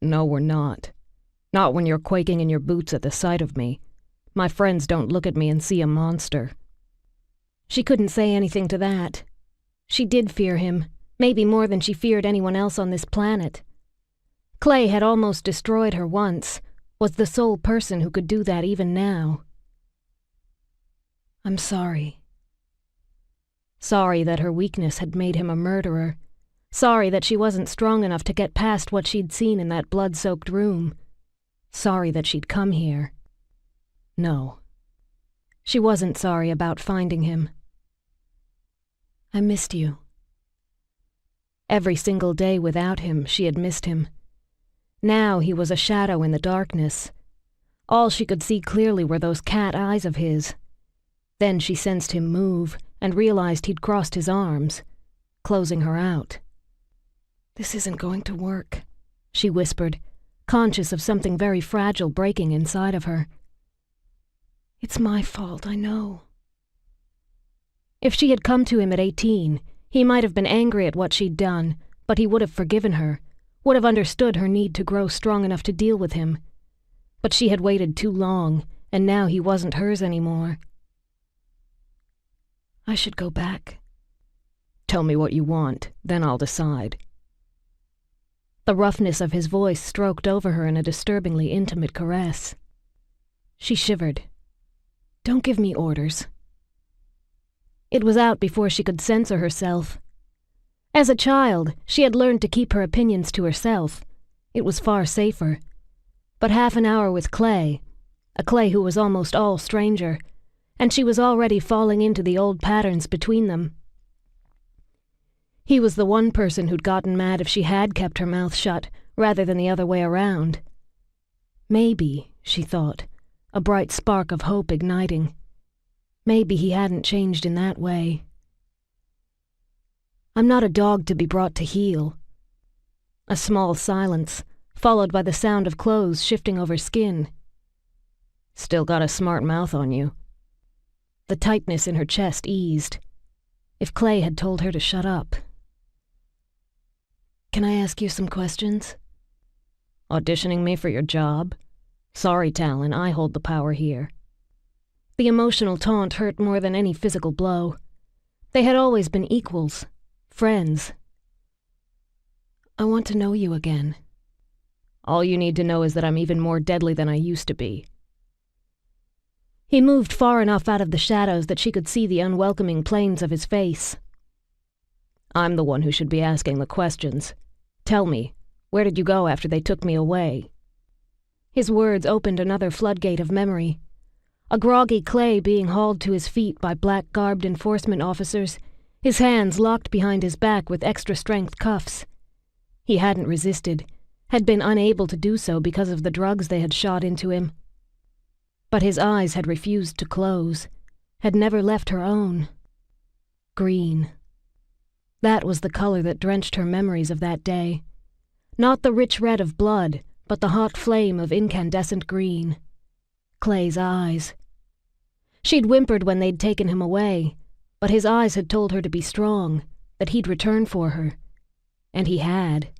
No, we're not. Not when you're quaking in your boots at the sight of me. My friends don't look at me and see a monster." She couldn't say anything to that. She did fear him, maybe more than she feared anyone else on this planet. Clay had almost destroyed her once, was the sole person who could do that even now. "I'm sorry." Sorry that her weakness had made him a murderer. Sorry that she wasn't strong enough to get past what she'd seen in that blood-soaked room. Sorry that she'd come here. No. She wasn't sorry about finding him. "I missed you." Every single day without him, she had missed him. Now he was a shadow in the darkness. All she could see clearly were those cat eyes of his. Then she sensed him move and realized he'd crossed his arms, closing her out. "This isn't going to work," she whispered, conscious of something very fragile breaking inside of her. "It's my fault, I know." If she had come to him at 18, he might have been angry at what she'd done, but he would have forgiven her, would have understood her need to grow strong enough to deal with him. But she had waited too long, and now he wasn't hers anymore. "I should go back." "Tell me what you want, then I'll decide." The roughness of his voice stroked over her in a disturbingly intimate caress. She shivered. "Don't give me orders." It was out before she could censor herself. As a child, she had learned to keep her opinions to herself. It was far safer. But half an hour with Clay, a Clay who was almost all stranger, and she was already falling into the old patterns between them. He was the one person who'd gotten mad if she had kept her mouth shut, rather than the other way around. Maybe, she thought, a bright spark of hope igniting. Maybe he hadn't changed in that way. "I'm not a dog to be brought to heel." A small silence, followed by the sound of clothes shifting over skin. "Still got a smart mouth on you." The tightness in her chest eased. If Clay had told her to shut up. "Can I ask you some questions?" "Auditioning me for your job? Sorry, Talin, I hold the power here." The emotional taunt hurt more than any physical blow. They had always been equals, friends. "I want to know you again." "All you need to know is that I'm even more deadly than I used to be." He moved far enough out of the shadows that she could see the unwelcoming planes of his face. "I'm the one who should be asking the questions. Tell me, where did you go after they took me away?" His words opened another floodgate of memory. A groggy Clay being hauled to his feet by black-garbed enforcement officers, his hands locked behind his back with extra-strength cuffs. He hadn't resisted, had been unable to do so because of the drugs they had shot into him. But his eyes had refused to close, had never left her own. Green. That was the color that drenched her memories of that day. Not the rich red of blood, but the hot flame of incandescent green. Clay's eyes. She'd whimpered when they'd taken him away, but his eyes had told her to be strong, that he'd return for her. And he had.